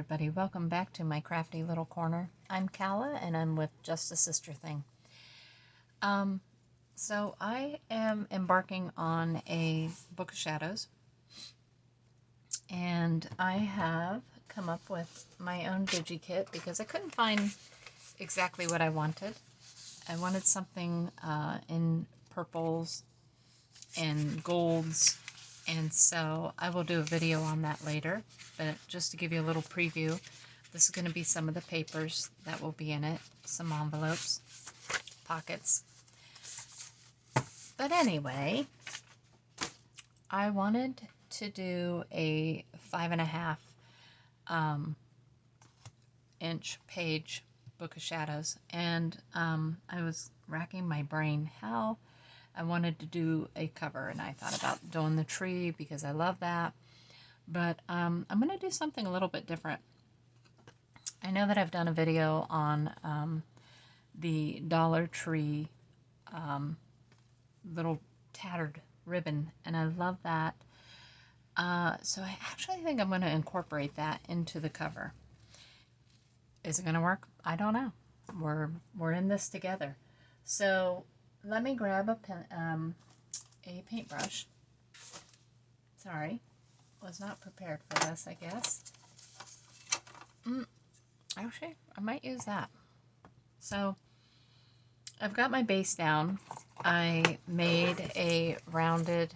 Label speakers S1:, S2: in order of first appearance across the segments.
S1: everybody, welcome back to my crafty little corner. I'm Kala and I'm with Just a Sister Thing. So I am embarking on a Book of Shadows, and I have come up with my own Digi kit because I couldn't find exactly what I wanted. I wanted something in purples and golds, and so I will do a video on that later, but just to give you a little preview, this is going to be some of the papers that will be in it, some envelopes, pockets. But anyway, I wanted to do a 5.5 inch page Book of Shadows, and I was racking my brain how I wanted to do a cover, and I thought about doing the tree because I love that, but I'm going to do something a little bit different. I know that I've done a video on the Dollar Tree little tattered ribbon, and I love that. So I actually think I'm going to incorporate that into the cover. Is it going to work? I don't know. We're in this together. So let me grab a paintbrush. Sorry, was not prepared for this, I guess. Actually, I might use that. So I've got my base down. I made a rounded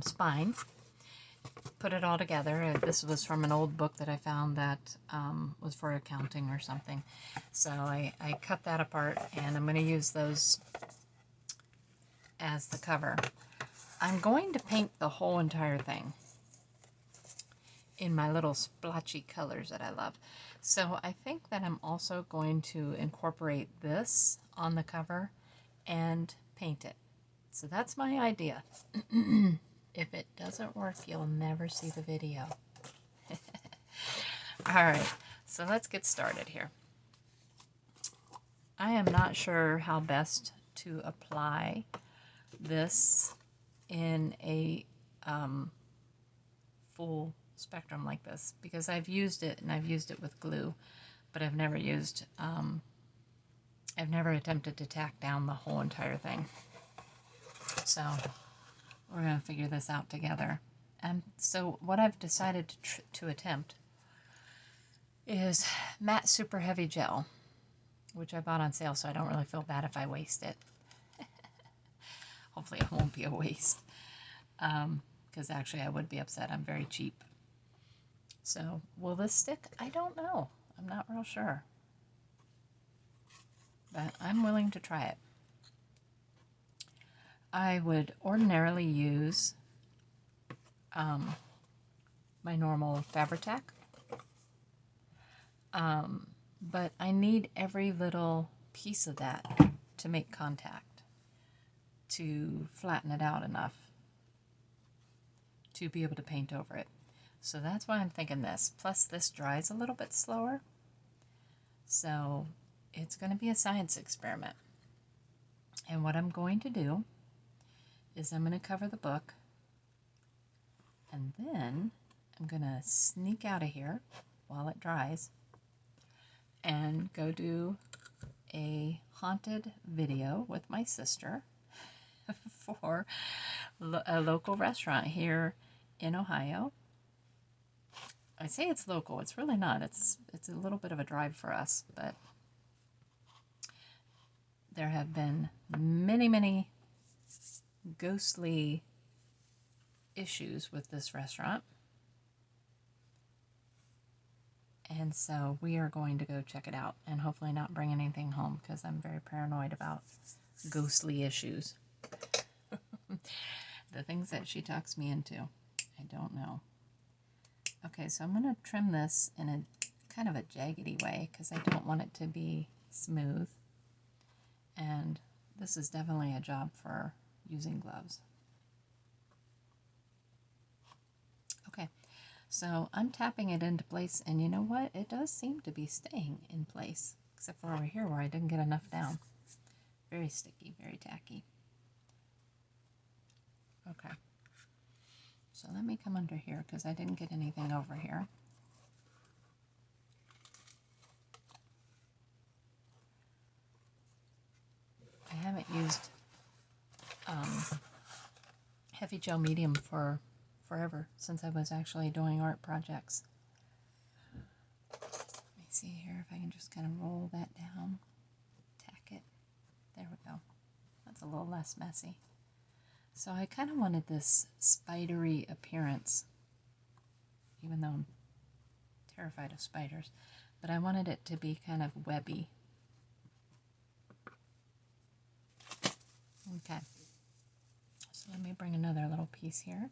S1: spine, put it all together. This was from an old book that I found that was for accounting or something. So I cut that apart, and I'm going to use those as the cover. I'm going to paint the whole entire thing in my little splotchy colors that I love. So I think that I'm also going to incorporate this on the cover and paint it. So that's my idea. If it doesn't work, you'll never see the video. Alright, so let's get started here. I am not sure how best to apply this in a full spectrum like this, because I've used it, and I've used it with glue, but I've never used, I've never attempted to tack down the whole entire thing. So we're going to figure this out together. And so what I've decided to attempt is matte super heavy gel, which I bought on sale, so I don't really feel bad if I waste it. Hopefully it won't be a waste, because actually I would be upset. I'm very cheap. So will this stick? I don't know. I'm not real sure. But I'm willing to try it. I would ordinarily use my normal Fabri-Tac, but I need every little piece of that to make contact, to flatten it out enough to be able to paint over it. So that's why I'm thinking this. Plus this dries a little bit slower, so it's going to be a science experiment. And what I'm going to do is I'm going to cover the book, and then I'm going to sneak out of here while it dries and go do a haunted video with my sister for a local restaurant here in Ohio. I say it's local, it's really not. It's a little bit of a drive for us, but there have been many ghostly issues with this restaurant, and so we are going to go check it out and hopefully not bring anything home, because I'm very paranoid about ghostly issues. The things that she talks me into, I don't know. Okay, so I'm going to trim this in a kind of a jaggedy way because I don't want it to be smooth, and this is definitely a job for using gloves. Okay, so I'm tapping it into place, and you know what? It does seem to be staying in place, except for over here where I didn't get enough down. Very sticky, very tacky. Okay, So let me come under here because I didn't get anything over here. I haven't used heavy gel medium for forever, since I was actually doing art projects. Let me see here if I can just kind of roll that down, tack it. There we go. That's a little less messy. So I kind of wanted this spidery appearance, even though I'm terrified of spiders, but I wanted it to be kind of webby. Okay, so let me bring another little piece here.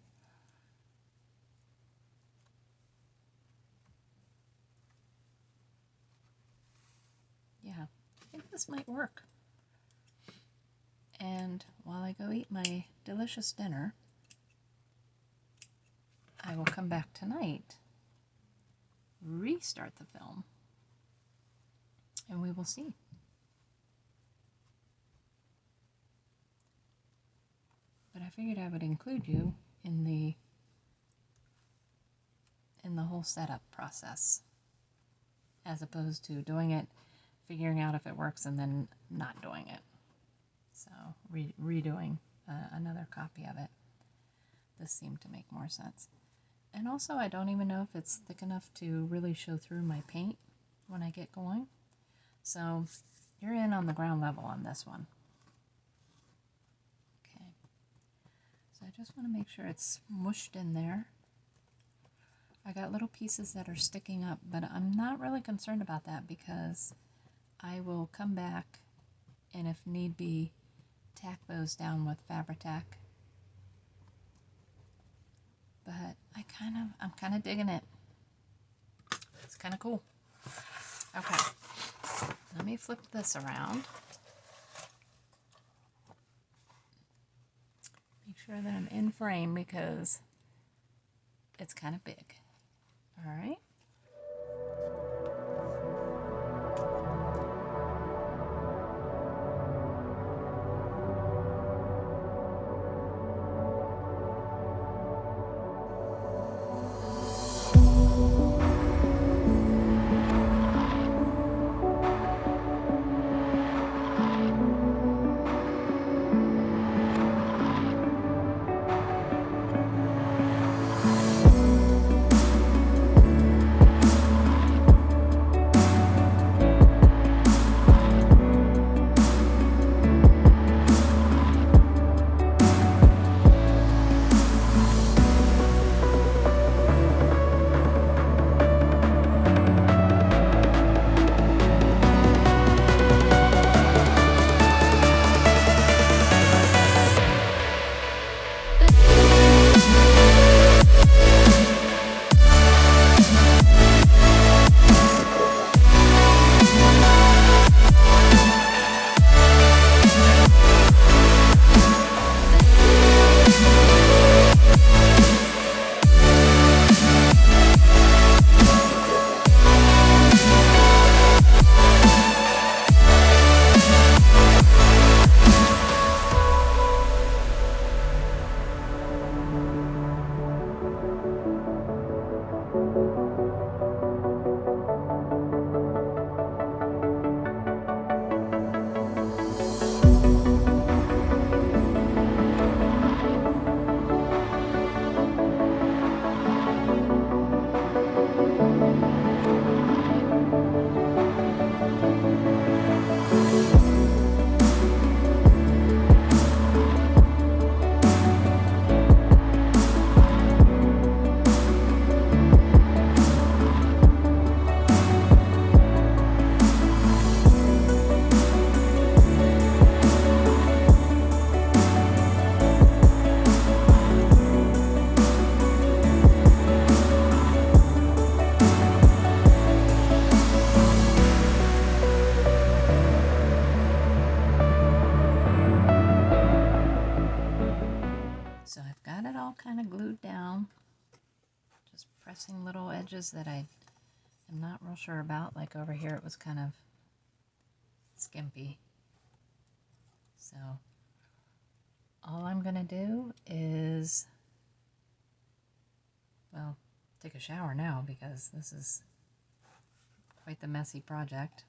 S1: Yeah, I think this might work. And while I go eat my delicious dinner, I will come back tonight, restart the film, and we will see. But I figured I would include you in the whole setup process, as opposed to doing it, figuring out if it works, and then not doing it. So redoing another copy of it. This seemed to make more sense. And also, I don't even know if it's thick enough to really show through my paint when I get going. So you're in on the ground level on this one. Okay. So I just want to make sure it's mushed in there. I got little pieces that are sticking up, but I'm not really concerned about that because I will come back and if need be, tack those down with Fabri-Tac. But I'm kind of digging it. It's kind of cool. Okay, let me flip this around. Make sure that I'm in frame because it's kind of big. All right. Kind of glued down, just pressing little edges that I am not real sure about. Like over here it was kind of skimpy. So all I'm going to do is well, take a shower now because this is quite the messy project.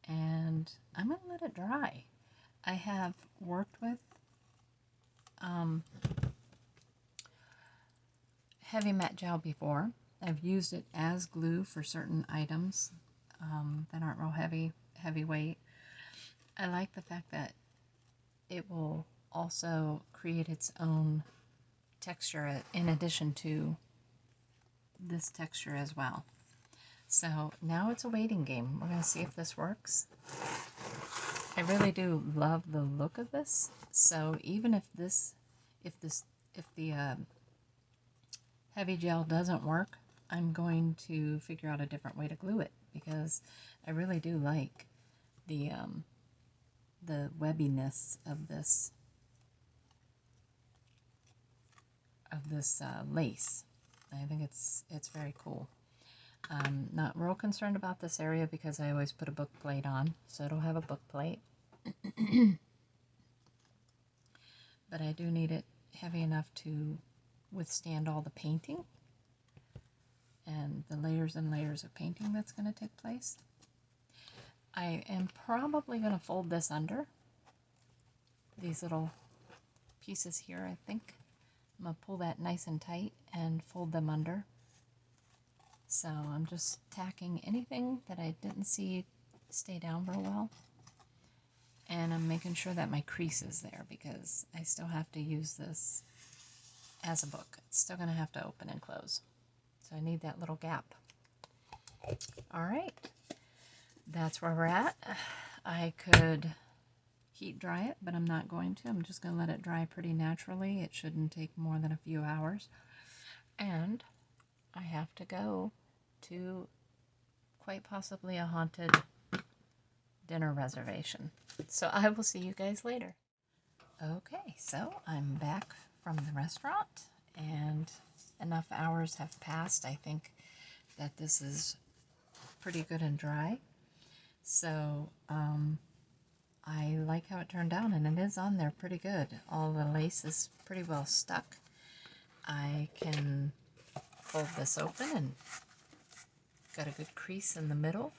S1: And I'm going to let it dry. I have worked with heavy matte gel before. I've used it as glue for certain items that aren't real heavyweight. I like the fact that it will also create its own texture in addition to this texture as well. So now it's a waiting game. We're going to see if this works. I really do love the look of this. So even if the heavy gel doesn't work, I'm going to figure out a different way to glue it because I really do like the webbiness of this lace. I think it's very cool. I'm not real concerned about this area because I always put a book plate on, so it'll have a book plate. But I do need it heavy enough to withstand all the painting and the layers and layers of painting that's going to take place. I am probably going to fold this under these little pieces here. I think I'm going to pull that nice and tight and fold them under. So I'm just tacking anything that I didn't see stay down real well. And I'm making sure that my crease is there because I still have to use this as a book. It's still going to have to open and close. So I need that little gap. All right. That's where we're at. I could heat dry it, but I'm not going to. I'm just going to let it dry pretty naturally. It shouldn't take more than a few hours. And I have to go to quite possibly a haunted dinner reservation. So I will see you guys later. Okay, so I'm back from the restaurant and enough hours have passed. I think that this is pretty good and dry. So I like how it turned out, and it is on there pretty good. All the lace is pretty well stuck. I can fold this open and got a good crease in the middle.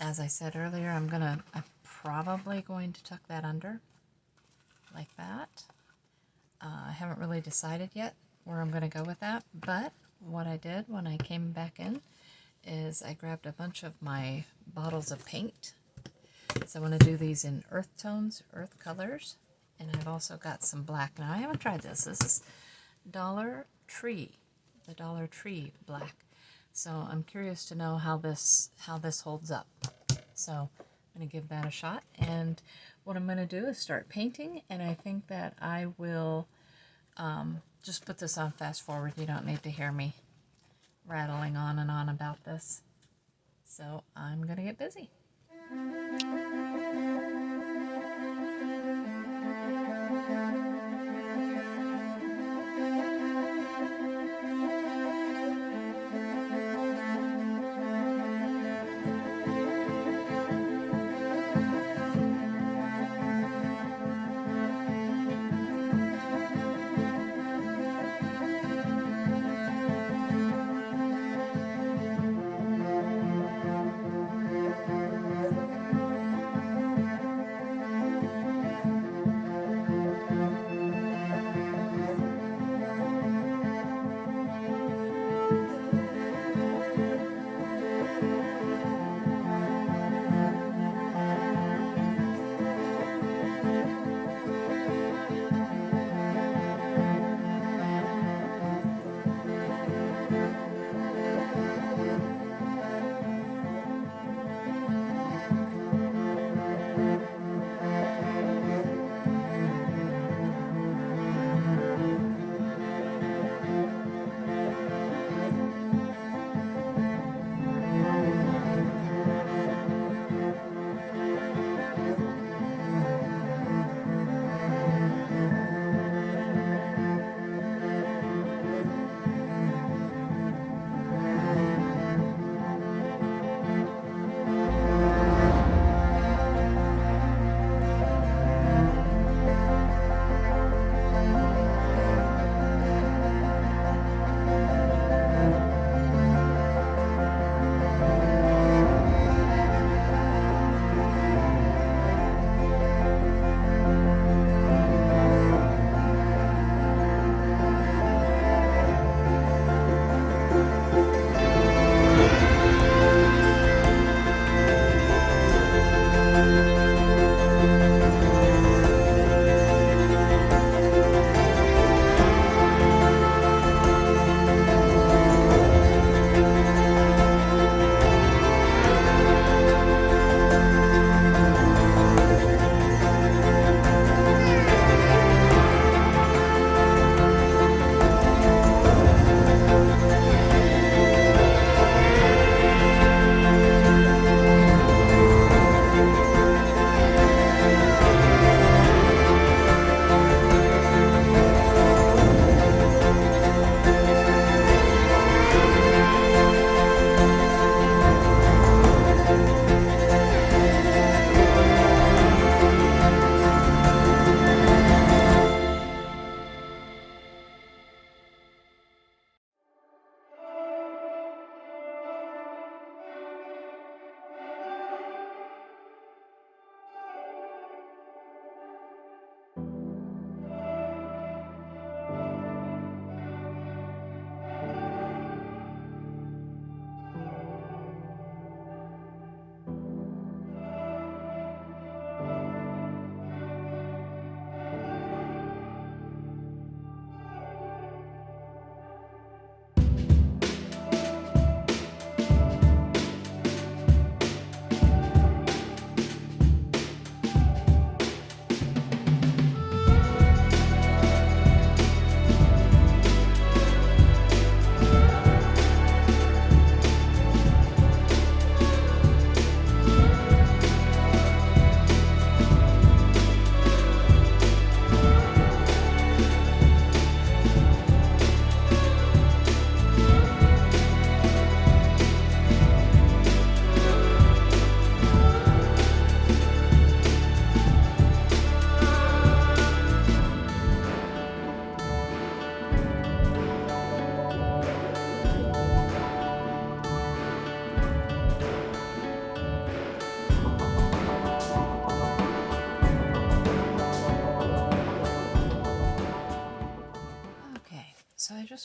S1: As I said earlier, I'm probably going to tuck that under like that. I haven't really decided yet where I'm going to go with that, but what I did when I came back in is I grabbed a bunch of my bottles of paint. So I want to do these in earth tones, earth colors, and I've also got some black. Now I haven't tried this. This is Dollar Tree, the Dollar Tree black. So I'm curious to know how this holds up. So I'm going to give that a shot. And what I'm going to do is start painting, and I think that I will just put this on fast forward. You don't need to hear me rattling on and on about this. So I'm going to get busy.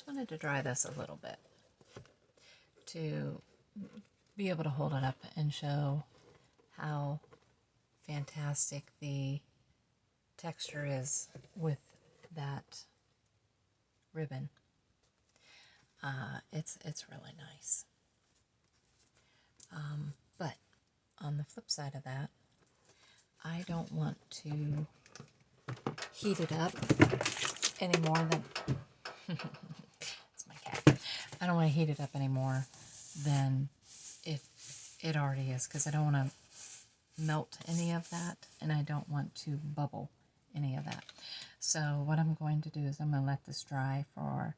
S1: just wanted to dry this a little bit to be able to hold it up and show how fantastic the texture is with that ribbon. It's really nice. But on the flip side of that, I don't want to heat it up any more than it's my cat. I don't want to heat it up any more than it already is, because I don't want to melt any of that, and I don't want to bubble any of that. So what I'm going to do is I'm going to let this dry for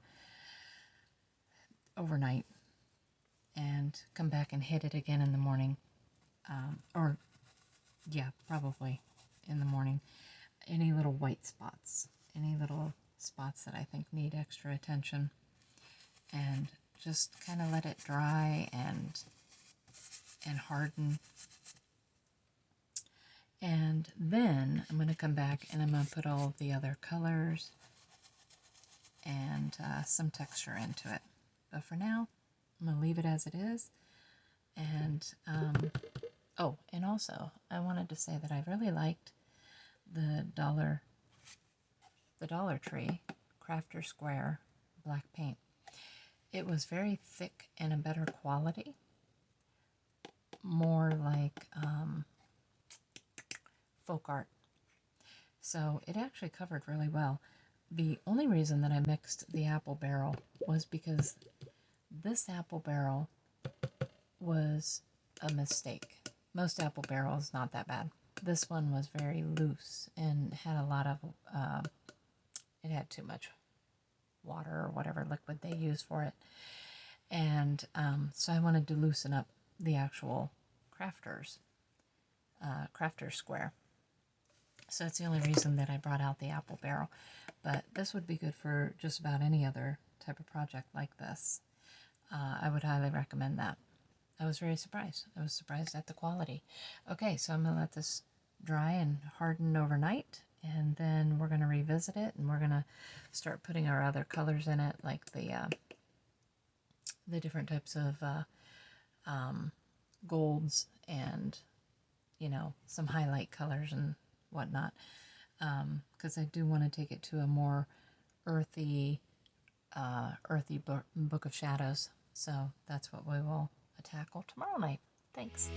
S1: overnight and come back and hit it again in the morning. Or yeah, probably in the morning. Any little white spots, any little spots that I think need extra attention, and just kind of let it dry and harden. And then I'm going to come back and I'm going to put all of the other colors and some texture into it. But for now, I'm going to leave it as it is. And oh, and also I wanted to say that I really liked the Dollar Tree Crafter Square black paint. It was very thick and a better quality, more like folk art. So it actually covered really well. The only reason that I mixed the apple barrel was because this apple barrel was a mistake. Most apple barrels not that bad. This one was very loose and had a lot of it had too much water or whatever liquid they use for it, and so I wanted to loosen up the actual crafter square. So that's the only reason that I brought out the apple barrel. But this would be good for just about any other type of project like this. I would highly recommend that. I was very surprised. I was surprised at the quality. Okay, so I'm going to let this dry and harden overnight, and then we're going to revisit it, and we're going to start putting our other colors in it, like the different types of golds and, you know, some highlight colors and whatnot, because I do want to take it to a more earthy book of shadows. So that's what we will tackle tomorrow night. Thanks.